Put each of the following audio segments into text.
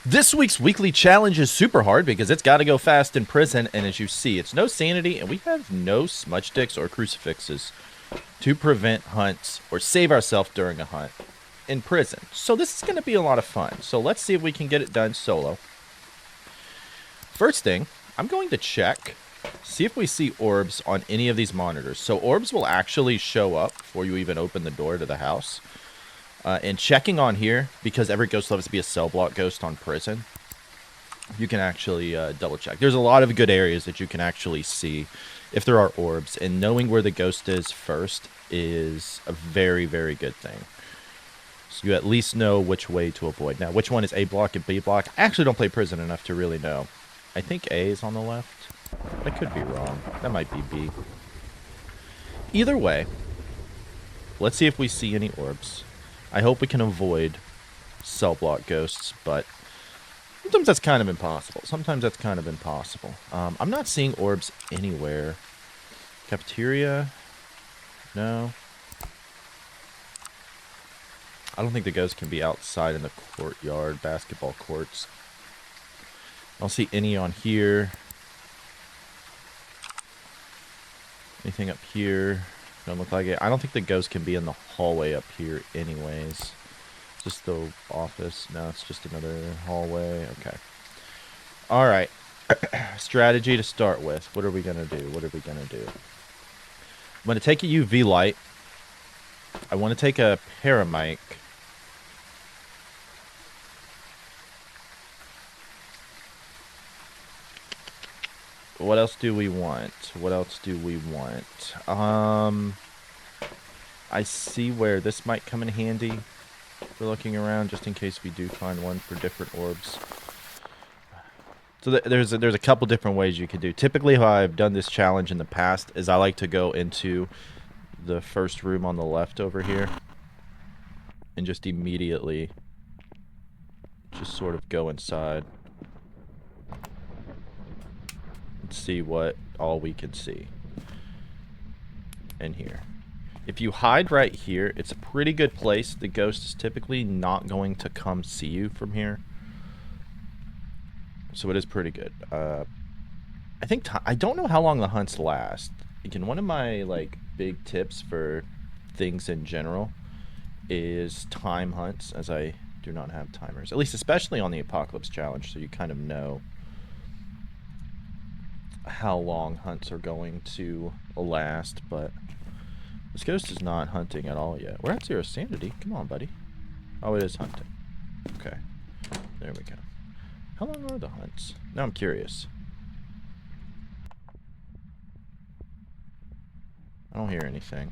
This week's weekly challenge is super hard because it's got to go fast in prison, and as you see, it's no sanity, and we have no smudge sticks or crucifixes to prevent hunts or save ourselves during a hunt in prison. So this is going to be a lot of fun. So let's see if we can get it done solo. First thing, I'm going to check, see if we see orbs on any of these monitors. So orbs will actually show up before you even open the door to the house. And checking on here, because every ghost loves to be a cell block ghost on prison, you can actually double check. There's a lot of good areas that you can actually see if there are orbs, and knowing where the ghost is first is a very, very good thing. So you at least know which way to avoid. Now, which one is A block and B block? I actually don't play prison enough to really know. I think A is on the left. I could be wrong. That might be B. Either way, let's see if we see any orbs. I hope we can avoid cell block ghosts, but sometimes that's kind of impossible. I'm not seeing orbs anywhere. Cafeteria? No. I don't think the ghost can be outside in the courtyard, basketball courts. I don't see any on here. Anything up here? Don't look like it. I don't think the ghost can be in the hallway up here anyways. Just the office. No, it's just another hallway. Okay. Alright. Strategy to start with. What are we going to do? I'm going to take a UV light. I want to take a paramic. What else do we want? I see where this might come in handy for looking around, just in case we do find one for different orbs. So there's a couple different ways you could do. Typically, how I've done this challenge in the past is I like to go into the first room on the left over here and just immediately just sort of go inside. See what all we can see in here. If you hide right here, it's a pretty good place. The ghost is typically not going to come see you from here, so it is pretty good. I think I don't know how long the hunts last. Again, one of my big tips for things in general is time hunts, as I do not have timers, at least especially on the Apocalypse Challenge, so you kind of know how long hunts are going to last. But this ghost is not hunting at all yet. We're at 0 sanity. Come on, buddy. Oh, it is hunting. Okay. There we go. How long are the hunts? Now I'm curious. I don't hear anything.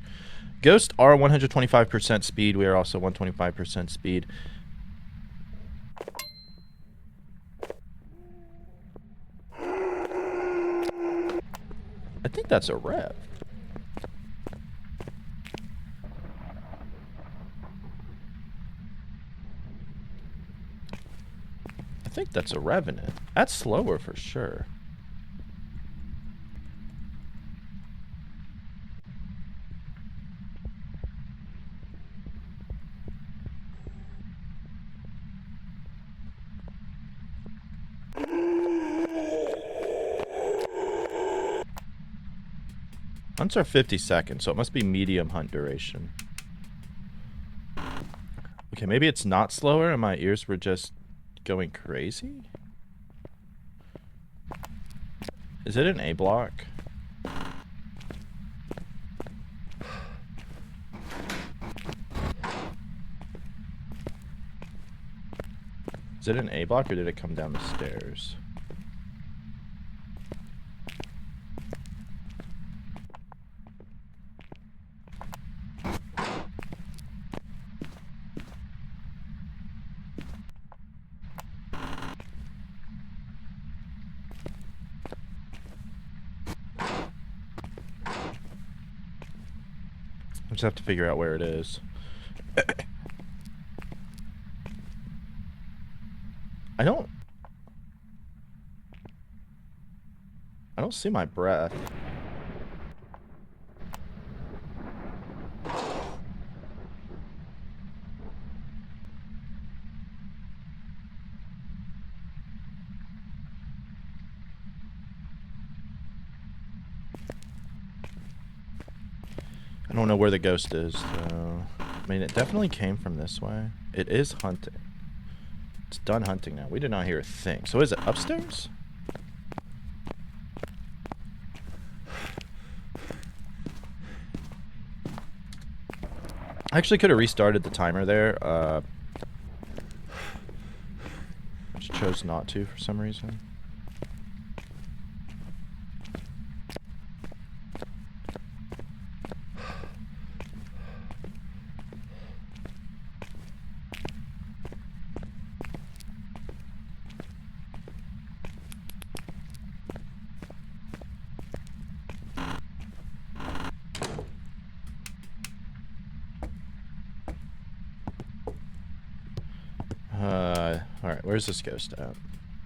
Ghosts are 125% speed. We are also 125% speed. I think that's a rev. I think that's a revenant. That's slower for sure. Hunts are 50 seconds, so it must be medium hunt duration. Okay, maybe it's not slower and my ears were just going crazy? Is it an A block? Is it an A block or did it come down the stairs? I just have to figure out where it is. I don't see my breath. I don't know where the ghost is, though. I mean, it definitely came from this way. It is hunting. It's done hunting now. We did not hear a thing. So is it upstairs? I actually could have restarted the timer there. I just chose not to for some reason. Alright, where's this ghost at?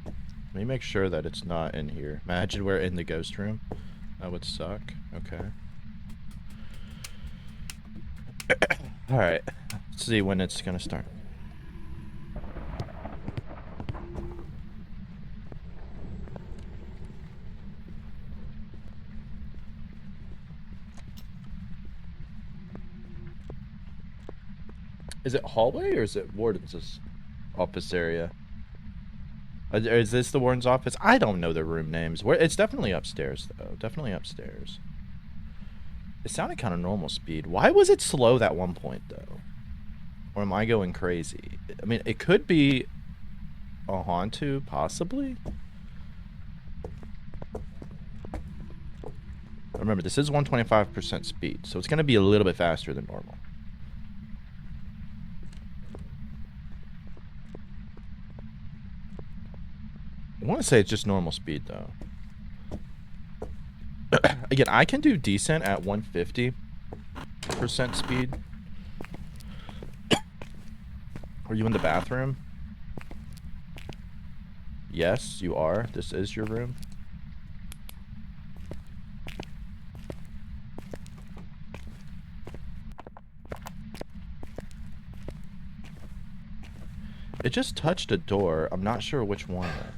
Let me make sure that it's not in here. Imagine we're in the ghost room. That would suck. Okay. Alright. Let's see when it's gonna start. Is it hallway or is it warden's office area? Is this the warden's office? I don't know the room names. It's definitely upstairs, though. Definitely upstairs. It sounded kind of normal speed. Why was it slow that one point, though? Or am I going crazy? I mean, it could be a Hantu, possibly. Remember, this is 125% speed, so it's going to be a little bit faster than normal. I want to say it's just normal speed, though. Again, I can do decent at 150% speed. Are you in the bathroom? Yes, you are. This is your room. It just touched a door. I'm not sure which one, though.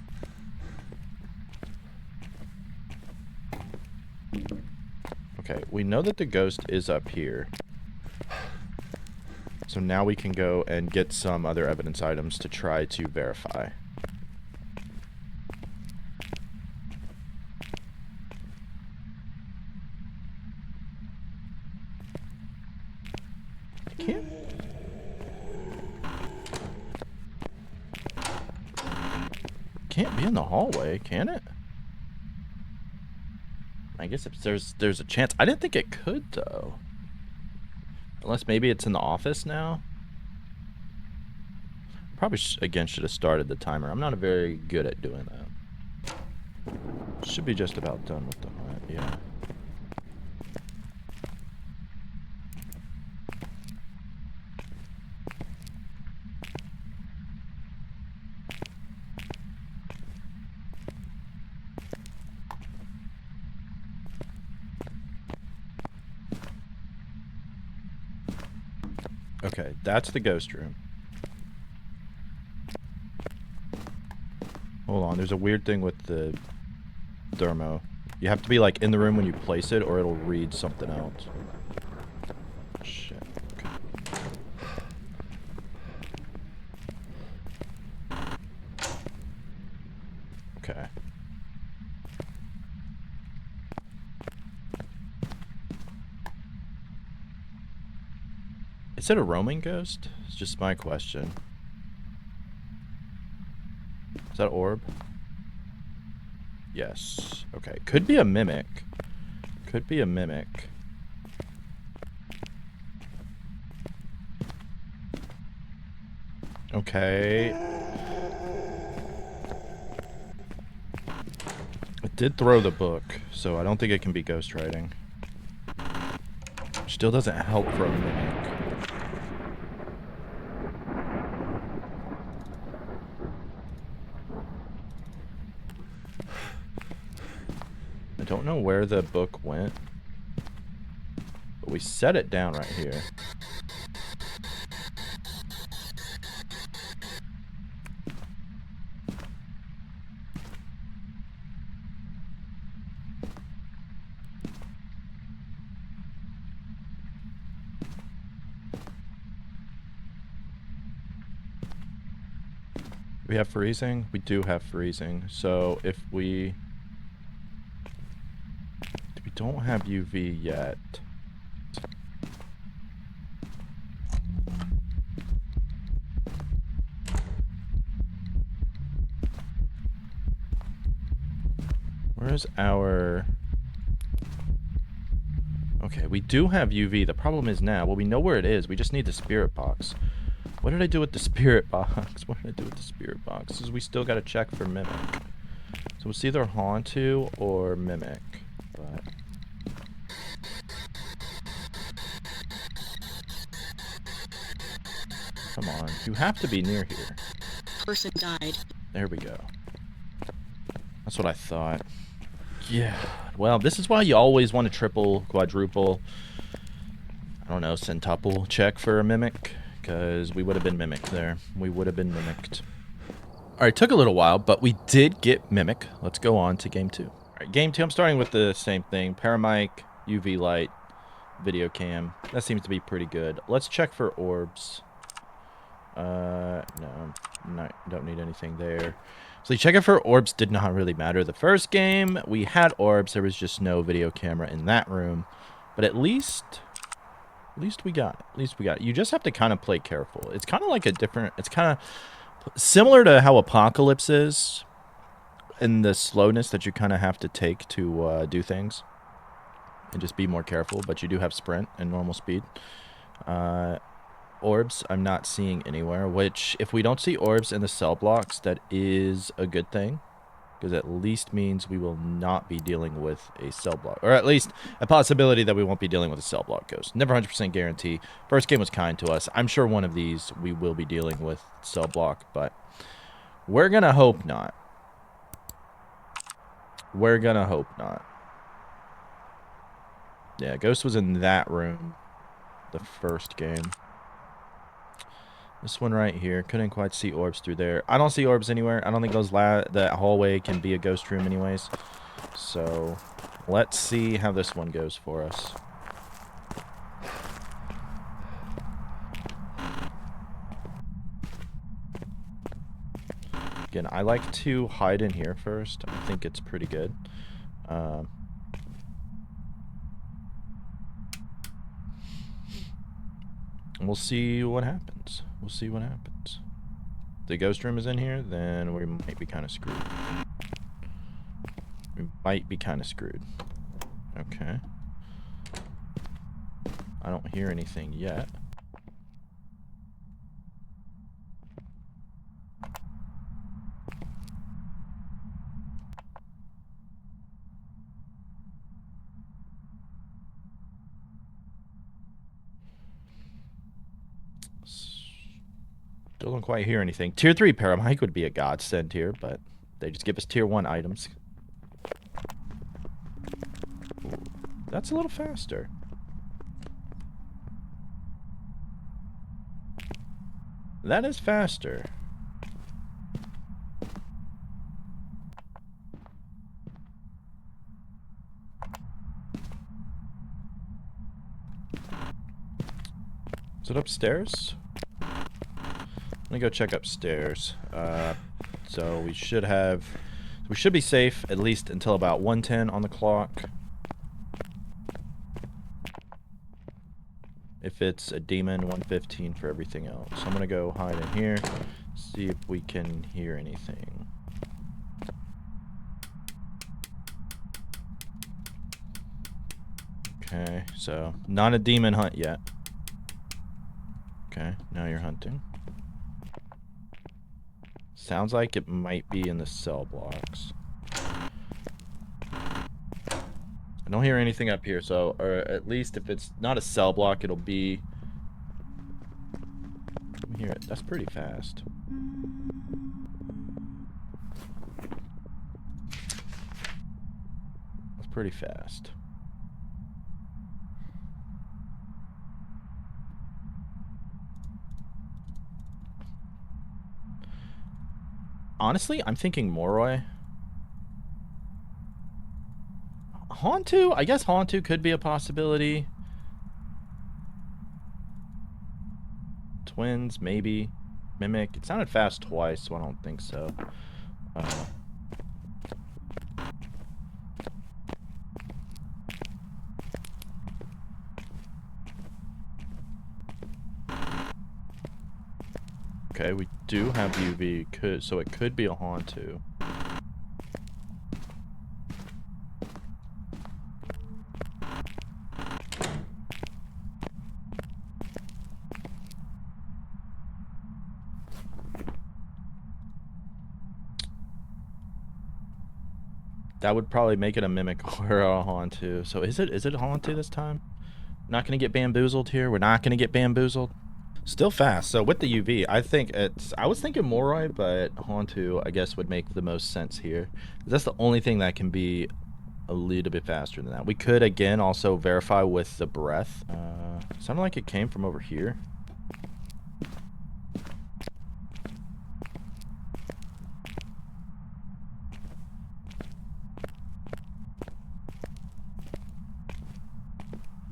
Okay, we know that the ghost is up here. So now we can go and get some other evidence items to try to verify. Can't be in the hallway, can it? I guess if there's a chance. I didn't think it could, though. Unless maybe it's in the office now. Probably, again, should have started the timer. I'm not very good at doing that. Should be just about done with the hunt, yeah. Okay, that's the ghost room. Hold on, there's a weird thing with the thermo. You have to be like in the room when you place it or it'll read something else. Shit. Okay. Is it a roaming ghost? It's just my question. Is that an orb? Yes. Okay. Could be a mimic. Could be a mimic. Okay. It did throw the book, so I don't think it can be ghostwriting. Still doesn't help for a mimic. I don't know where the book went, but we set it down right here. We have freezing? We do have freezing. So if we don't have UV yet. Where's our... Okay, we do have UV. The problem is now, well, we know where it is. We just need the spirit box. What did I do with the spirit box? What did I do with the spirit box? Is we still got to check for mimic. So it's either Hauntu or mimic. But... Come on, you have to be near here. Person died. There we go. That's what I thought. Yeah. Well, this is why you always want to triple, quadruple, I don't know, centuple check for a mimic. Because we would have been mimicked there. We would have been mimicked. Alright, took a little while, but we did get mimic. Let's go on to game 2. Alright, game 2, I'm starting with the same thing. Paramic, UV light, video cam. That seems to be pretty good. Let's check for orbs. No, don't need anything there. So checking for orbs did not really matter. The first game, we had orbs. There was just no video camera in that room. But at least we got it. At least we got it. You just have to kind of play careful. It's kind of like a different... It's kind of similar to how Apocalypse is in the slowness that you kind of have to take to do things. And just be more careful. But you do have sprint and normal speed. Orbs, I'm not seeing anywhere. Which, if we don't see orbs in the cell blocks, that is a good thing. Because at least means we will not be dealing with a cell block. Or at least a possibility that we won't be dealing with a cell block ghost. Never 100% guarantee. First game was kind to us. I'm sure one of these we will be dealing with cell block. But we're going to hope not. We're going to hope not. Yeah, ghost was in that room the first game. This one right here. Couldn't quite see orbs through there. I don't see orbs anywhere. I don't think that hallway can be a ghost room anyways. So, let's see how this one goes for us. Again, I like to hide in here first. I think it's pretty good. We'll see what happens. We'll see what happens. If the ghost room is in here, then we might be kind of screwed. We might be kind of screwed. Okay. I don't hear anything yet. Still don't quite hear anything. Tier 3 Paramic would be a godsend here, but they just give us Tier 1 items. Ooh, that's a little faster. That is faster. Is it upstairs? Let me go check upstairs. So we should be safe at least until about 1:10 on the clock. If it's a demon, 1:15 for everything else. So I'm gonna go hide in here, see if we can hear anything. Okay, so not a demon hunt yet. Okay, now you're hunting. Sounds like it might be in the cell blocks. I don't hear anything up here, so, or at least if it's not a cell block, it'll be... Let me hear it. That's pretty fast. That's pretty fast. Honestly, I'm thinking Moroi. Hauntu? I guess Hauntu could be a possibility. Twins, maybe. Mimic. It sounded fast twice, so I don't think so. Okay, we do have UV, so it could be a Hauntu. That would probably make it a Mimic or a Hauntu. So is it a Hauntu this time? Not gonna get bamboozled here. We're not gonna get bamboozled. Still fast. So with the UV, I think it's... I was thinking Moroi, but Hauntu, I guess, would make the most sense here. That's the only thing that can be a little bit faster than that. We could, again, also verify with the breath. Sounded like it came from over here.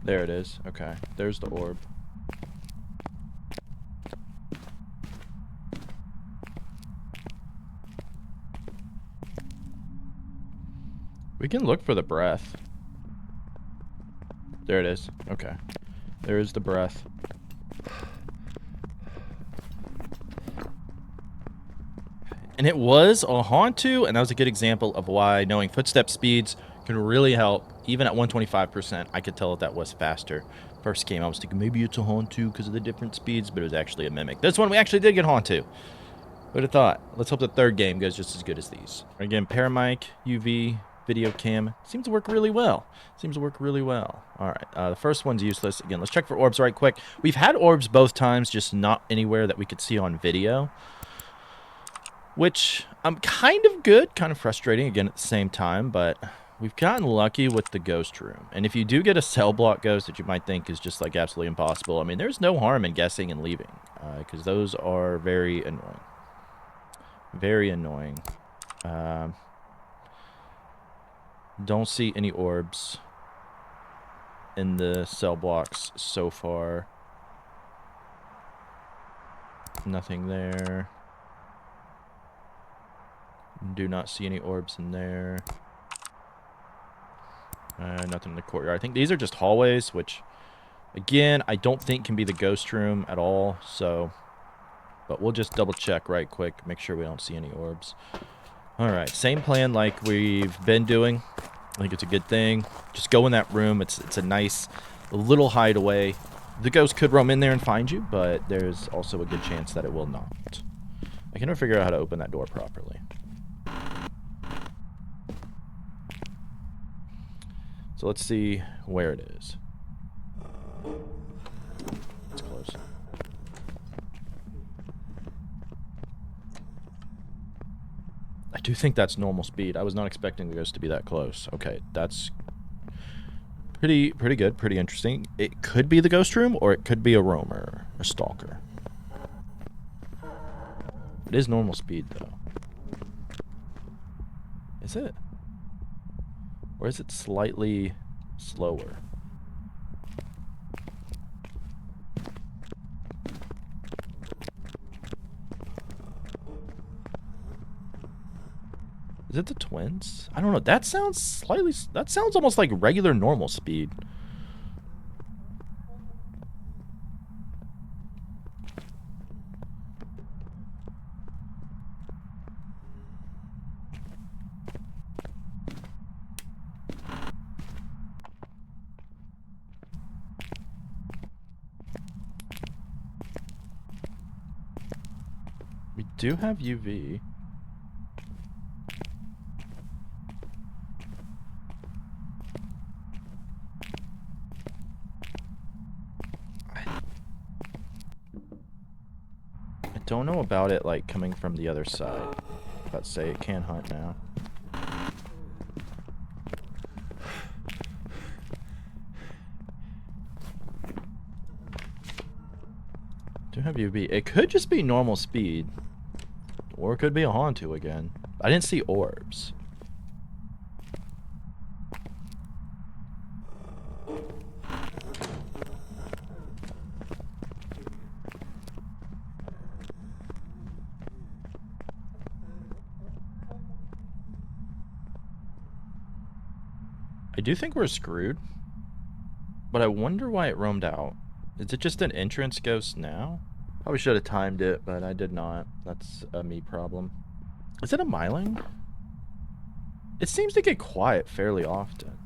There it is. Okay. There's the orb. We can look for the breath. There it is. Okay. There is the breath. And it was a Hauntu, and that was a good example of why knowing footstep speeds can really help. Even at 125%, I could tell that was faster. First game, I was thinking maybe it's a Hauntu because of the different speeds, but it was actually a Mimic. This one, we actually did get Hauntu. Who'd have thought? Let's hope the third game goes just as good as these. Again, Paramic, UV, video cam. Seems to work really well. All right, the first one's useless. Again, let's check for orbs right quick. We've had orbs both times, just not anywhere that we could see on video. Which, I'm kind of good, kind of frustrating again at the same time, but we've gotten lucky with the ghost room. And if you do get a cell block ghost that you might think is just like absolutely impossible, I mean, there's no harm in guessing and leaving, because those are very annoying. Very annoying. Don't see any orbs in the cell blocks so far. Nothing there. Do not see any orbs in there. Nothing in the courtyard. I think these are just hallways, which, again, I don't think can be the ghost room at all. So, but we'll just double check right quick, make sure we don't see any orbs. All right, same plan like we've been doing. I think it's a good thing. Just go in that room. It's a nice little hideaway. The ghost could roam in there and find you, but there's also a good chance that it will not. I can never figure out how to open that door properly. So let's see where it is. It's close. I do think that's normal speed. I was not expecting the ghost to be that close. Okay, that's pretty good, pretty interesting. It could be the ghost room, or it could be a roamer, a stalker. It is normal speed, though. Is it? Or is it slightly slower? Is it the twins? I don't know. That sounds slightly... That sounds almost like regular normal speed. We do have UV. I don't know about it, like, coming from the other side. Let's say it can hunt now. Do have UV. It could just be normal speed. Or it could be a Hauntu again. I didn't see orbs. I do think we're screwed, but I wonder why it roamed out. Is it just an entrance ghost now? Probably should have timed it, but I did not. That's a me problem. Is it a myling? It seems to get quiet fairly often.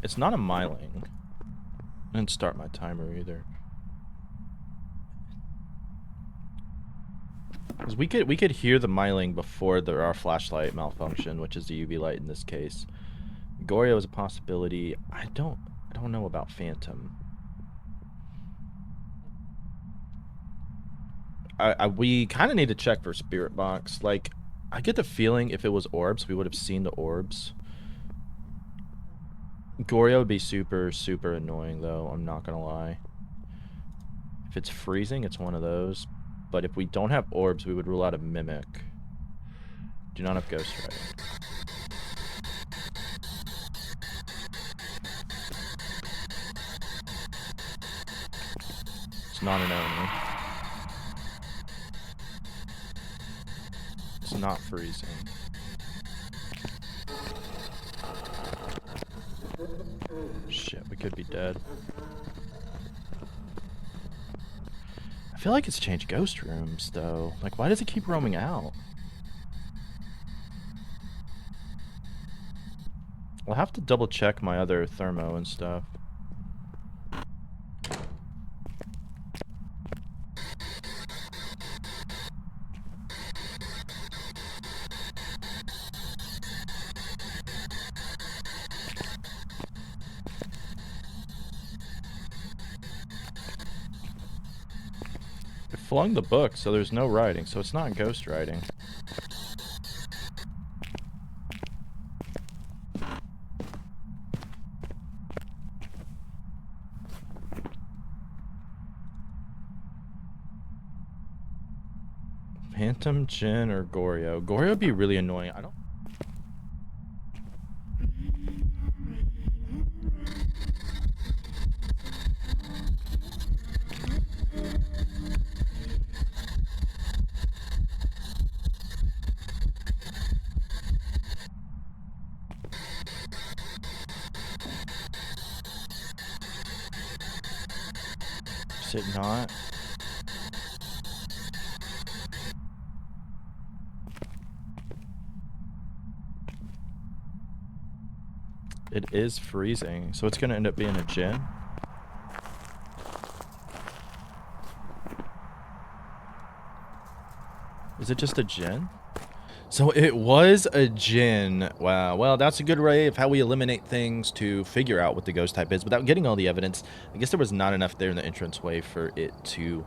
It's not a myling. I didn't start my timer either. Because we could hear the myling before our flashlight malfunction, which is the UV light in this case. Goryo is a possibility. I don't know about Phantom. We kind of need to check for Spirit Box. Like, I get the feeling if it was orbs, we would have seen the orbs. Goryo would be super, super annoying, though. I'm not gonna lie. If it's freezing, it's one of those. But if we don't have orbs, we would rule out a Mimic. Do not have Ghost Riding. It's not an Oni. It's not freezing. Shit, we could be dead. I feel like it's changed ghost rooms, though. Like, why does it keep roaming out? I'll have to double check my other thermo and stuff. It flung the book, so there's no writing, so it's not ghost writing. Phantom, Jin, or Goryo. Goryo would be really annoying. I don't... Is it not? It is freezing, so it's gonna end up being a Jin. Is it just a Jin? So it was a Jin. Wow. Well, that's a good way of how we eliminate things to figure out what the ghost type is without getting all the evidence. I guess there was not enough there in the entranceway for it to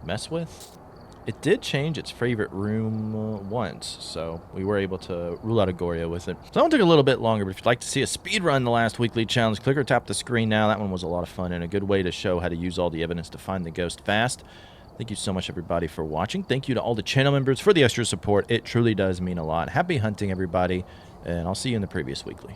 mess with. It did change its favorite room once, so we were able to rule out a Goryo with it. So that one took a little bit longer, but if you'd like to see a speed run the last weekly challenge, click or tap the screen now. That one was a lot of fun and a good way to show how to use all the evidence to find the ghost fast. Thank you so much, everybody, for watching. Thank you to all the channel members for the extra support. It truly does mean a lot. Happy hunting, everybody, and I'll see you in the previous weekly.